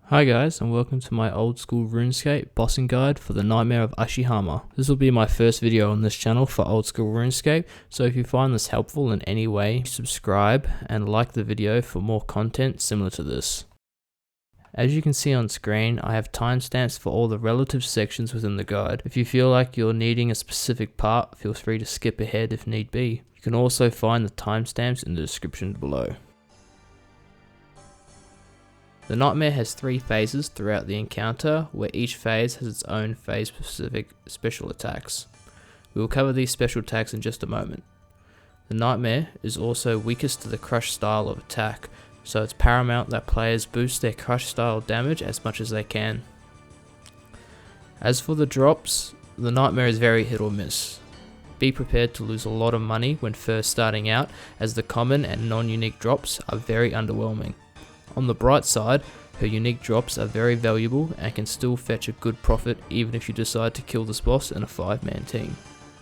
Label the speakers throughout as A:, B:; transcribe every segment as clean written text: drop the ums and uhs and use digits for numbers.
A: Hi guys, and welcome to my old school RuneScape bossing guide for the Nightmare of Ashihama. This will be my first video on this channel for old school RuneScape, so if you find this helpful in any way, subscribe and like the video for more content similar to this. As you can see on screen, I have timestamps for all the relative sections within the guide. If you feel like you're needing a specific part, feel free to skip ahead if need be. You can also find the timestamps in the description below. The Nightmare has 3 phases throughout the encounter, where each phase has its own phase-specific special attacks. We will cover these special attacks in just a moment. The Nightmare is also weakest to the Crush style of attack, so it's paramount that players boost their Crush style damage as much as they can. As for the drops, the Nightmare is very hit or miss. Be prepared to lose a lot of money when first starting out, as the common and non-unique drops are very underwhelming. On the bright side, her unique drops are very valuable and can still fetch a good profit even if you decide to kill this boss in a 5-man team.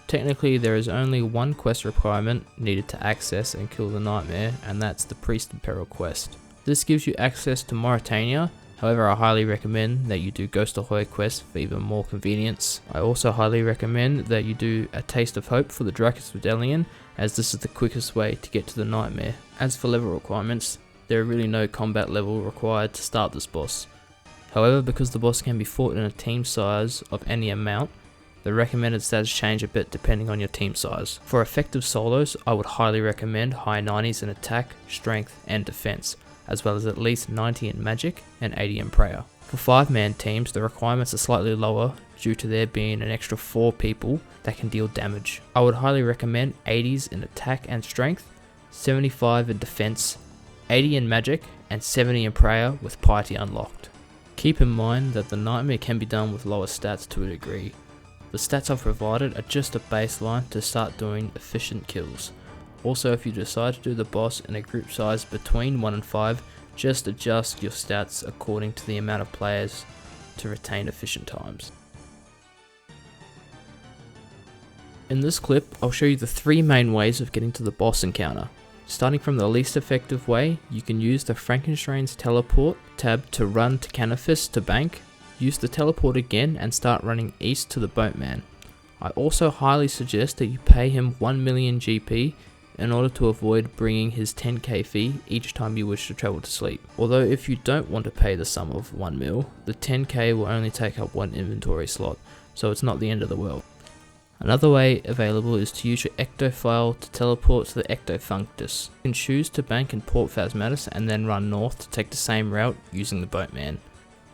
A: Technically, there is only one quest requirement needed to access and kill the Nightmare, and that's the Priest in Peril quest. This gives you access to Mauritania, however I highly recommend that you do Ghost Ahoy quest for even more convenience. I also highly recommend that you do a Taste of Hope for the Drakus Medallion, as this is the quickest way to get to the Nightmare. As for level requirements, there are really no combat level required to start this boss. However, because the boss can be fought in a team size of any amount, the recommended stats change a bit depending on your team size. For effective solos, I would highly recommend high 90s in attack, strength and defense, as well as at least 90 in magic and 80 in prayer. For 5-man teams, the requirements are slightly lower due to there being an extra 4 people that can deal damage. I would highly recommend 80s in attack and strength, 75 in defense, 80 in magic, and 70 in prayer with piety unlocked. Keep in mind that the Nightmare can be done with lower stats to a degree. The stats I've provided are just a baseline to start doing efficient kills. Also, if you decide to do the boss in a group size between 1 and 5, just adjust your stats according to the amount of players to retain efficient times. In this clip, I'll show you the 3 main ways of getting to the boss encounter. Starting from the least effective way, you can use the Frankenstein's teleport tab to run to Canifis to bank, use the teleport again and start running east to the boatman. I also highly suggest that you pay him 1 million GP in order to avoid bringing his 10k fee each time you wish to travel to sleep. Although if you don't want to pay the sum of 1 mil, the 10k will only take up 1 inventory slot, so it's not the end of the world. Another way available is to use your Ectofile to teleport to the Ectofunctus. You can choose to bank in Port Phasmatis and then run north to take the same route using the boatman.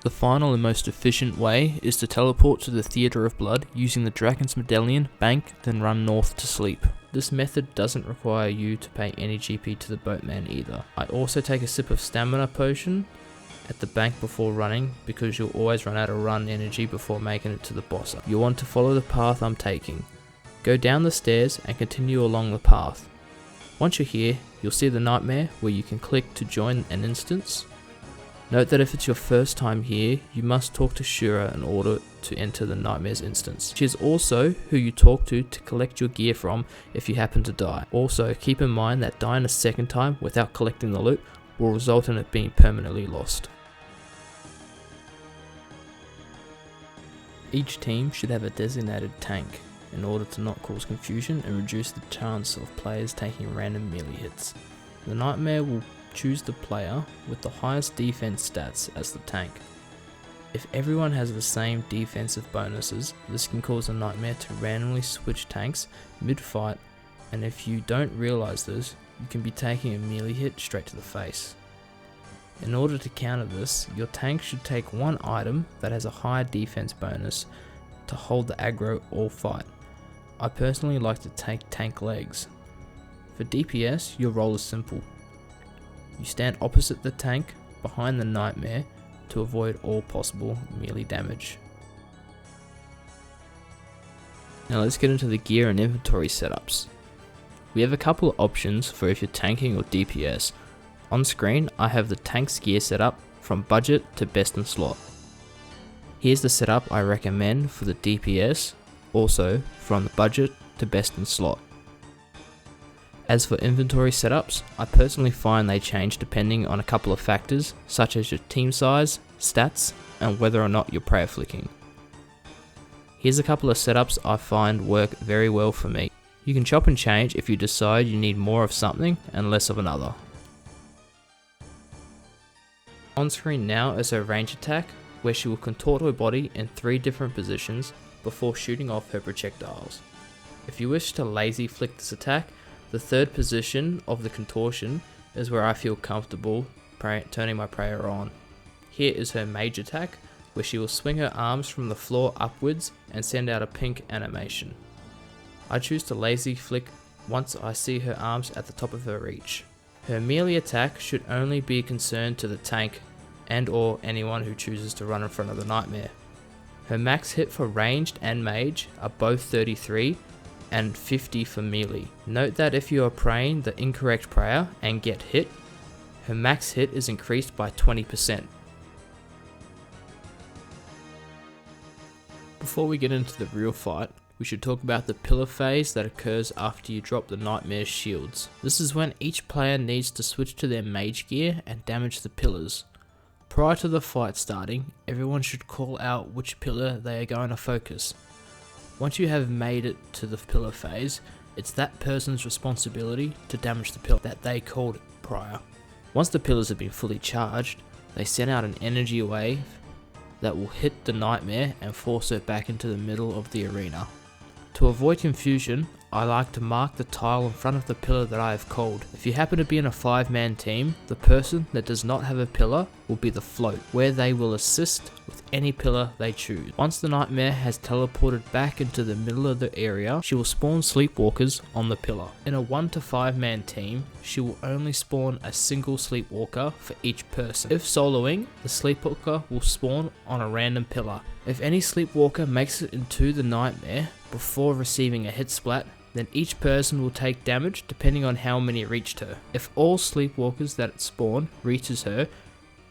A: The final and most efficient way is to teleport to the Theatre of Blood using the Drakon's Medallion, bank, then run north to sleep. This method doesn't require you to pay any GP to the boatman either. I also take a sip of stamina potion at the bank before running, because you'll always run out of run energy before making it to the boss. You'll want to follow the path I'm taking. Go down the stairs and continue along the path. Once you're here, you'll see the Nightmare where you can click to join an instance. Note that if it's your first time here, you must talk to Shura in order to enter the Nightmare's instance. She is also who you talk to collect your gear from if you happen to die. Also, keep in mind that dying a second time without collecting the loot will result in it being permanently lost. Each team should have a designated tank in order to not cause confusion and reduce the chance of players taking random melee hits. The Nightmare will choose the player with the highest defense stats as the tank. If everyone has the same defensive bonuses, this can cause the Nightmare to randomly switch tanks mid-fight, and if you don't realize this, you can be taking a melee hit straight to the face. In order to counter this, your tank should take one item that has a high defense bonus to hold the aggro all fight. I personally like to take tank legs. For DPS, your role is simple. You stand opposite the tank behind the Nightmare to avoid all possible melee damage. Now let's get into the gear and inventory setups. We have a couple of options for if you're tanking or DPS. On screen, I have the tank's gear setup from budget to best in slot. Here's the setup I recommend for the DPS, also from the budget to best in slot. As for inventory setups, I personally find they change depending on a couple of factors, such as your team size, stats, and whether or not you're prayer flicking. Here's a couple of setups I find work very well for me. You can chop and change if you decide you need more of something and less of another. On screen now is her range attack, where she will contort her body in 3 different positions before shooting off her projectiles. If you wish to lazy flick this attack, the 3rd position of the contortion is where I feel comfortable turning my prayer on. Here is her mage attack, where she will swing her arms from the floor upwards and send out a pink animation. I choose to lazy flick once I see her arms at the top of her reach. Her melee attack should only be a concern to the tank and or anyone who chooses to run in front of the nightmare. Her max hit for ranged and mage are both 33 and 50 for melee. Note that if you are praying the incorrect prayer and get hit, her max hit is increased by 20%. Before we get into the real fight, we should talk about the pillar phase that occurs after you drop the nightmare's shields. This is when each player needs to switch to their mage gear and damage the pillars. Prior to the fight starting, everyone should call out which pillar they are going to focus. Once you have made it to the pillar phase, it's that person's responsibility to damage the pillar that they called prior. Once the pillars have been fully charged, they send out an energy wave that will hit the nightmare and force it back into the middle of the arena. To avoid confusion, I like to mark the tile in front of the pillar that I have called. If you happen to be in a 5-man team, the person that does not have a pillar will be the float, where they will assist with any pillar they choose. Once the nightmare has teleported back into the middle of the area, she will spawn sleepwalkers on the pillar. In a 1 to 5-man team, she will only spawn a single sleepwalker for each person. If soloing, the sleepwalker will spawn on a random pillar. If any sleepwalker makes it into the nightmare before receiving a hit splat, then each person will take damage depending on how many reached her. If all sleepwalkers that spawn reaches her,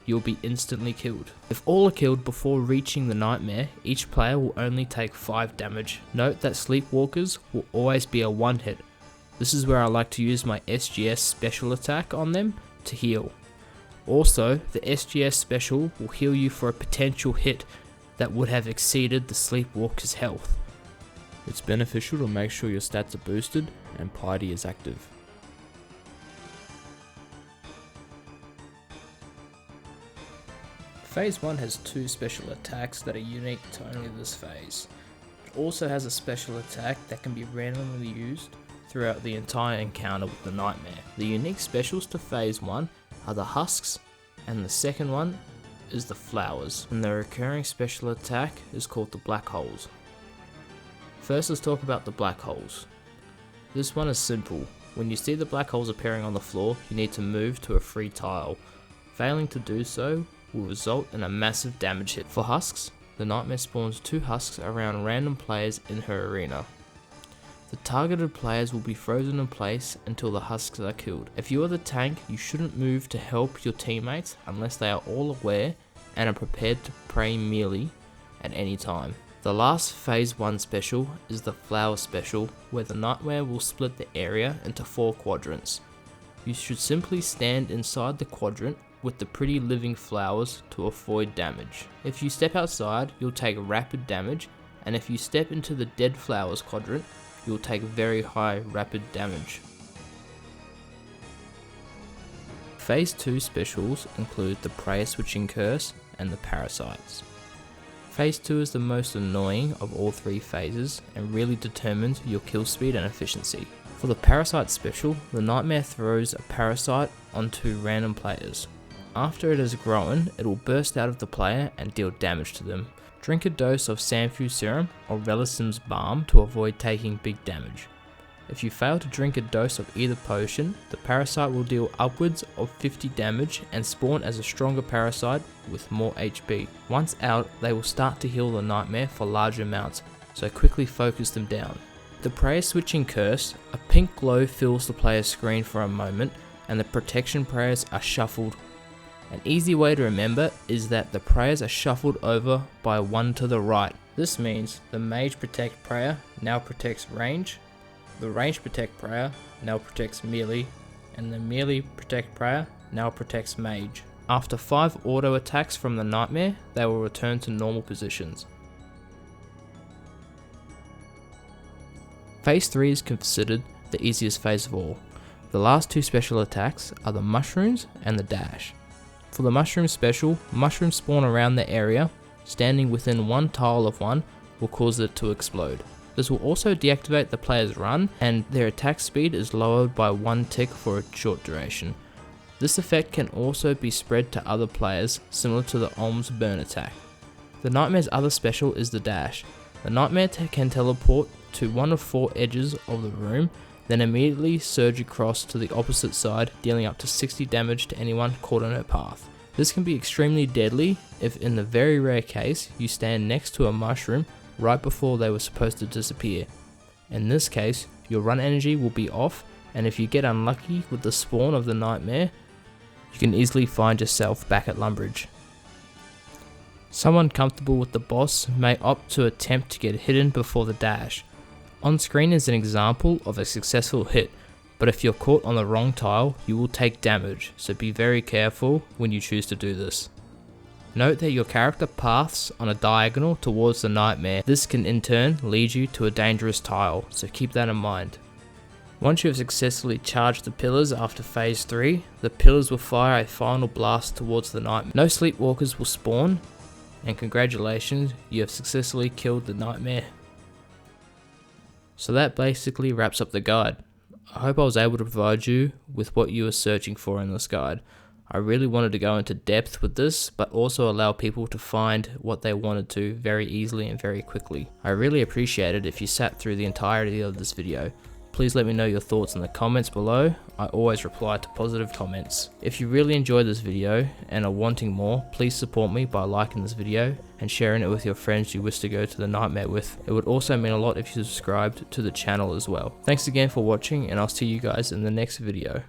A: you'll be instantly killed. If all are killed before reaching the nightmare, each player will only take 5 damage. Note that sleepwalkers will always be a 1 hit. This is where I like to use my SGS special attack on them to heal. Also, the SGS special will heal you for a potential hit that would have exceeded the sleepwalker's health. It's beneficial to make sure your stats are boosted and piety is active. Phase 1 has 2 special attacks that are unique to only this phase. It also has a special attack that can be randomly used throughout the entire encounter with the nightmare. The unique specials to phase 1 are the husks, and the second one is the flowers, and the recurring special attack is called the black holes. First, let's talk about the black holes. This one is simple. When you see the black holes appearing on the floor, you need to move to a free tile. Failing to do so will result in a massive damage hit. For husks, the nightmare spawns 2 husks around random players in her arena. The targeted players will be frozen in place until the husks are killed. If you are the tank, you shouldn't move to help your teammates unless they are all aware and are prepared to pray melee at any time. The last phase 1 special is the flower special, where the nightmare will split the area into 4 quadrants. You should simply stand inside the quadrant with the pretty living flowers to avoid damage. If you step outside, you'll take rapid damage, and if you step into the dead flowers quadrant, you'll take very high rapid damage. Phase 2 specials include the prayer switching curse and the parasites. Phase 2 is the most annoying of all 3 phases and really determines your kill speed and efficiency. For the parasite special, the nightmare throws a parasite onto random players. After it has grown, it will burst out of the player and deal damage to them. Drink a dose of Sanfu serum or Relicim's balm to avoid taking big damage. If you fail to drink a dose of either potion, the parasite will deal upwards of 50 damage and spawn as a stronger parasite with more HP. Once out, they will start to heal the nightmare for large amounts, so quickly focus them down. The prayer switching curse, a pink glow fills the player's screen for a moment and the protection prayers are shuffled. An easy way to remember is that the prayers are shuffled over by 1 to the right. This means the mage protect prayer now protects range, the range protect prayer now protects melee, and the melee protect prayer now protects mage. After 5 auto attacks from the Nightmare, they will return to normal positions. Phase 3 is considered the easiest phase of all. The last 2 special attacks are the mushrooms and the dash. For the mushroom special, mushrooms spawn around the area, standing within one tile of one will cause it to explode. This will also deactivate the player's run, and their attack speed is lowered by 1 tick for a short duration. This effect can also be spread to other players, similar to the Ohm's burn attack. The Nightmare's other special is the dash. The Nightmare can teleport to one of 4 edges of the room, then immediately surge across to the opposite side, dealing up to 60 damage to anyone caught in her path. This can be extremely deadly if, in the very rare case, you stand next to a mushroom right before they were supposed to disappear. In this case, your run energy will be off, and if you get unlucky with the spawn of the Nightmare, you can easily find yourself back at Lumbridge. Someone comfortable with the boss may opt to attempt to get hidden before the dash. On screen is an example of a successful hit, but if you're caught on the wrong tile, you will take damage, so be very careful when you choose to do this. Note that your character paths on a diagonal towards the Nightmare. This can in turn lead you to a dangerous tile, so keep that in mind. Once you have successfully charged the pillars after phase 3, the pillars will fire a final blast towards the Nightmare. No sleepwalkers will spawn, and congratulations, you have successfully killed the Nightmare. So that basically wraps up the guide. I hope I was able to provide you with what you were searching for in this guide. I really wanted to go into depth with this, but also allow people to find what they wanted to very easily and very quickly. I really appreciate it if you sat through the entirety of this video. Please let me know your thoughts in the comments below. I always reply to positive comments. If you really enjoyed this video and are wanting more, please support me by liking this video and sharing it with your friends you wish to go to the Nightmare with. It would also mean a lot if you subscribed to the channel as well. Thanks again for watching, and I'll see you guys in the next video.